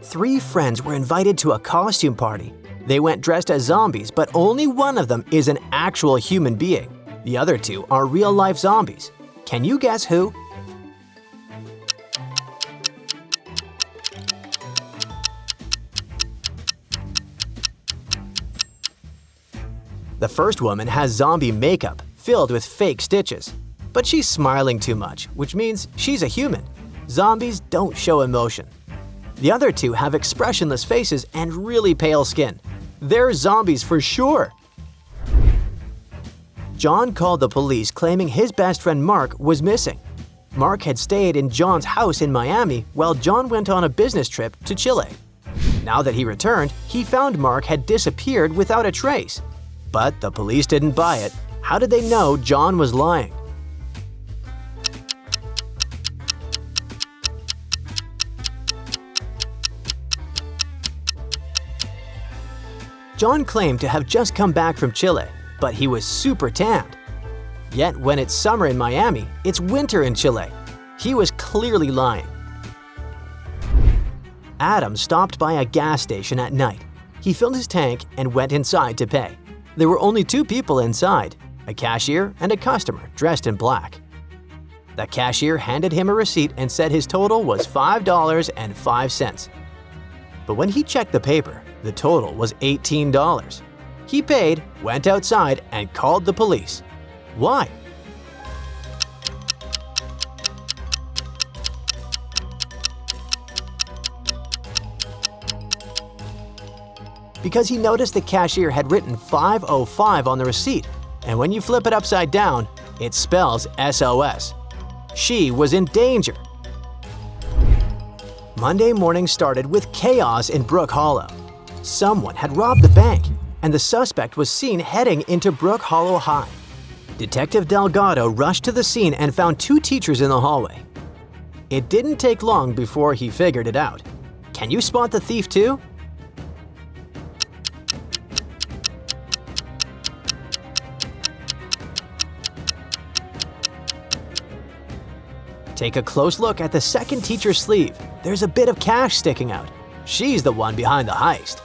Three friends were invited to a costume party. They went dressed as zombies, but only one of them is an actual human being. The other two are real-life zombies. Can you guess who? The first woman has zombie makeup filled with fake stitches. But she's smiling too much, which means she's a human. Zombies don't show emotion. The other two have expressionless faces and really pale skin. They're zombies for sure. John called the police claiming his best friend Mark was missing. Mark had stayed in John's house in Miami while John went on a business trip to Chile. Now that he returned, he found Mark had disappeared without a trace. But the police didn't buy it. How did they know John was lying? John claimed to have just come back from Chile, but he was super tanned. Yet when it's summer in Miami, it's winter in Chile. He was clearly lying. Adam stopped by a gas station at night. He filled his tank and went inside to pay. There were only two people inside, a cashier and a customer dressed in black. The cashier handed him a receipt and said his total was $5.05. But when he checked the paper, the total was $18. He paid, went outside, and called the police. Why? Because he noticed the cashier had written 505 on the receipt, and when you flip it upside down, it spells SOS. She was in danger. Monday morning started with chaos in Brook Hollow. Someone had robbed the bank, and the suspect was seen heading into Brook Hollow High. Detective Delgado rushed to the scene and found two teachers in the hallway. It didn't take long before he figured it out. Can you spot the thief too? Take a close look at the second teacher's sleeve. There's a bit of cash sticking out. She's the one behind the heist.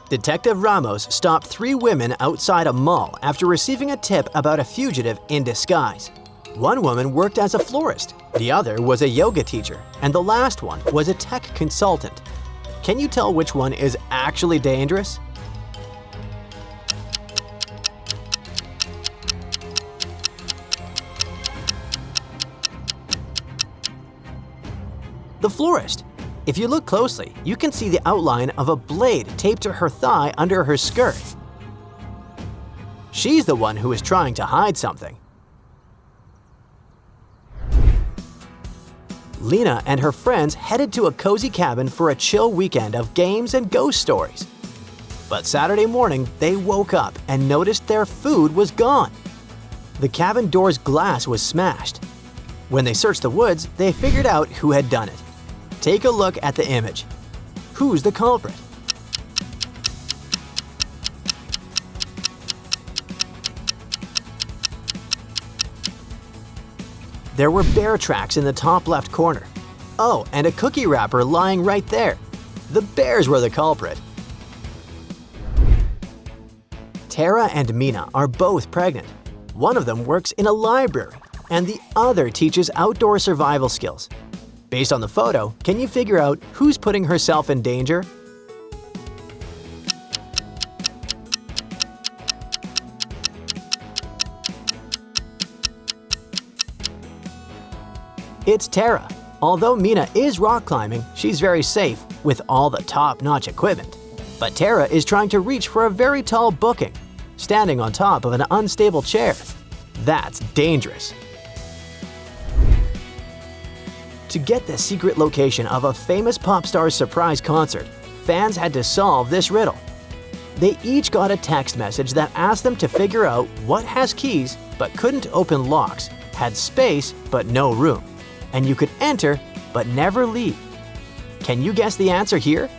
Detective Ramos stopped three women outside a mall after receiving a tip about a fugitive in disguise. One woman worked as a florist, the other was a yoga teacher, and the last one was a tech consultant. Can you tell which one is actually dangerous? The florist. If you look closely, you can see the outline of a blade taped to her thigh under her skirt. She's the one who is trying to hide something. Lena and her friends headed to a cozy cabin for a chill weekend of games and ghost stories. But Saturday morning, they woke up and noticed their food was gone. The cabin door's glass was smashed. When they searched the woods, they figured out who had done it. Take a look at the image. Who's the culprit? There were bear tracks in the top left corner. Oh, and a cookie wrapper lying right there. The bears were the culprit. Tara and Mina are both pregnant. One of them works in a library, and the other teaches outdoor survival skills. Based on the photo, can you figure out who's putting herself in danger? It's Tara. Although Mina is rock climbing, she's very safe with all the top-notch equipment. But Tara is trying to reach for a very tall booking, standing on top of an unstable chair. That's dangerous. To get the secret location of a famous pop star's surprise concert, fans had to solve this riddle. They each got a text message that asked them to figure out what has keys but couldn't open locks, had space but no room, and you could enter but never leave. Can you guess the answer here?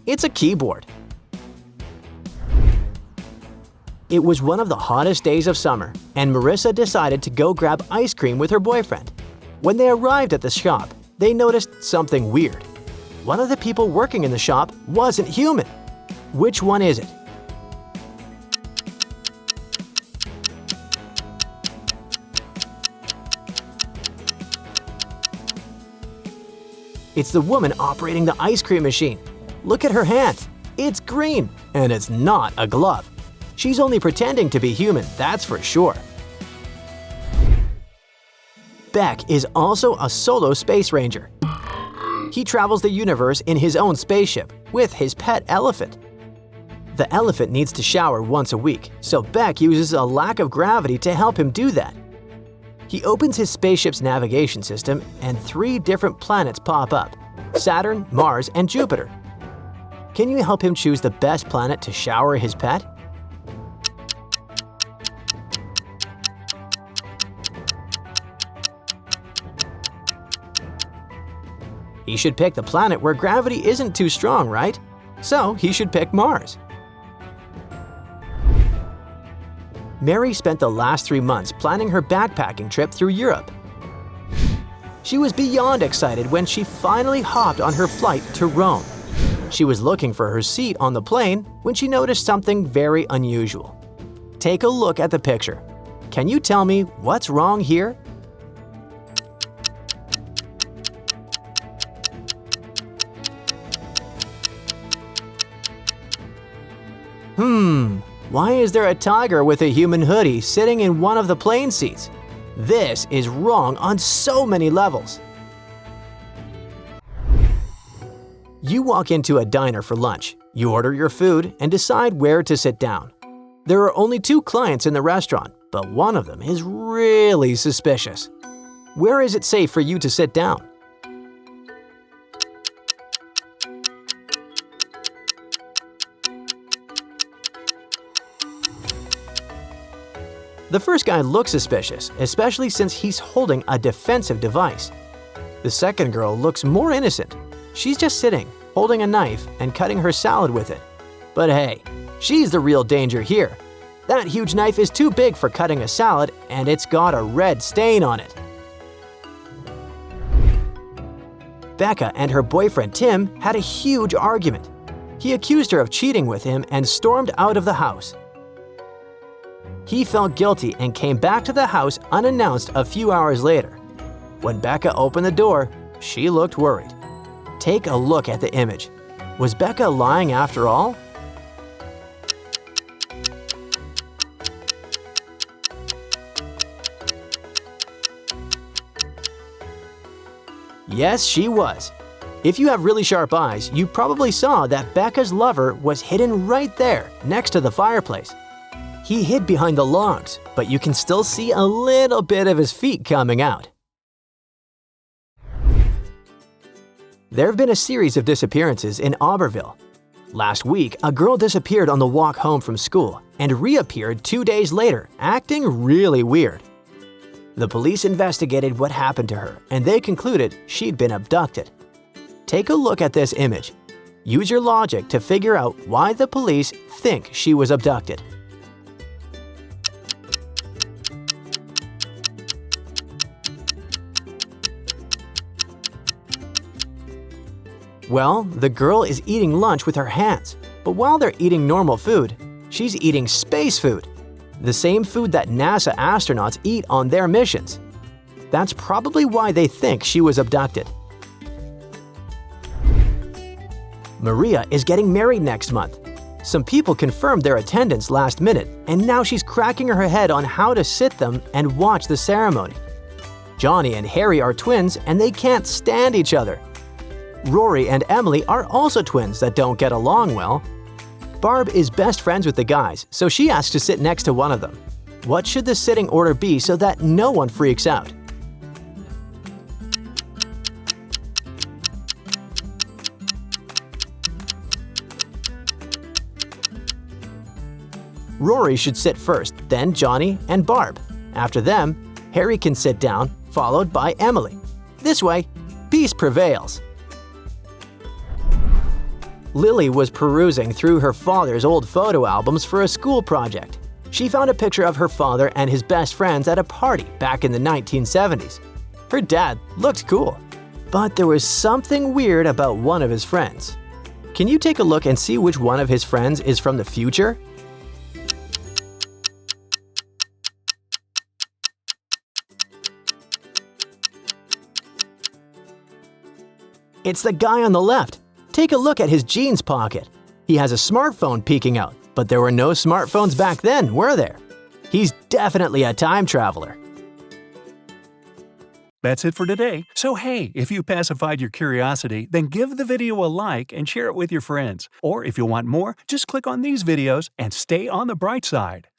It's a keyboard. It was one of the hottest days of summer, and Marissa decided to go grab ice cream with her boyfriend. When they arrived at the shop, they noticed something weird. One of the people working in the shop wasn't human. Which one is it? It's the woman operating the ice cream machine. Look at her hand. It's green, and it's not a glove. She's only pretending to be human, that's for sure. Beck is also a solo space ranger. He travels the universe in his own spaceship with his pet elephant. The elephant needs to shower once a week, so Beck uses a lack of gravity to help him do that. He opens his spaceship's navigation system and 3 different planets pop up: Saturn, Mars, and Jupiter. Can you help him choose the best planet to shower his pet? He should pick the planet where gravity isn't too strong, right? So he should pick Mars. Mary spent the last 3 months planning her backpacking trip through Europe. She was beyond excited when she finally hopped on her flight to Rome. She was looking for her seat on the plane when she noticed something very unusual. Take a look at the picture. Can you tell me what's wrong here? Why is there a tiger with a human hoodie sitting in one of the plane seats? This is wrong on so many levels. You walk into a diner for lunch, you order your food, and decide where to sit down. There are only 2 clients in the restaurant, but one of them is really suspicious. Where is it safe for you to sit down? The first guy looks suspicious, especially since he's holding a defensive device. The second girl looks more innocent. She's just sitting, holding a knife and cutting her salad with it. But hey, she's the real danger here. That huge knife is too big for cutting a salad, and it's got a red stain on it. Becca and her boyfriend Tim had a huge argument. He accused her of cheating with him and stormed out of the house. He felt guilty and came back to the house unannounced a few hours later. When Becca opened the door, she looked worried. Take a look at the image. Was Becca lying after all? Yes, she was. If you have really sharp eyes, you probably saw that Becca's lover was hidden right there, next to the fireplace. He hid behind the logs, but you can still see a little bit of his feet coming out. There have been a series of disappearances in Auberville. Last week, a girl disappeared on the walk home from school and reappeared 2 days later, acting really weird. The police investigated what happened to her, and they concluded she'd been abducted. Take a look at this image. Use your logic to figure out why the police think she was abducted. Well, the girl is eating lunch with her hands, but while they're eating normal food, she's eating space food, the same food that NASA astronauts eat on their missions. That's probably why they think she was abducted. Maria is getting married next month. Some people confirmed their attendance last minute, and now she's cracking her head on how to sit them and watch the ceremony. Johnny and Harry are twins, and they can't stand each other. Rory and Emily are also twins that don't get along well. Barb is best friends with the guys, so she asks to sit next to one of them. What should the sitting order be so that no one freaks out? Rory should sit first, then Johnny and Barb. After them, Harry can sit down, followed by Emily. This way, peace prevails. Lily was perusing through her father's old photo albums for a school project. She found a picture of her father and his best friends at a party back in the 1970s. Her dad looked cool, but there was something weird about one of his friends. Can you take a look and see which one of his friends is from the future? It's the guy on the left. Take a look at his jeans pocket. He has a smartphone peeking out, but there were no smartphones back then, were there? He's definitely a time traveler. That's it for today. So hey, if you pacified your curiosity, then give the video a like and share it with your friends. Or if you want more, just click on these videos and stay on the bright side.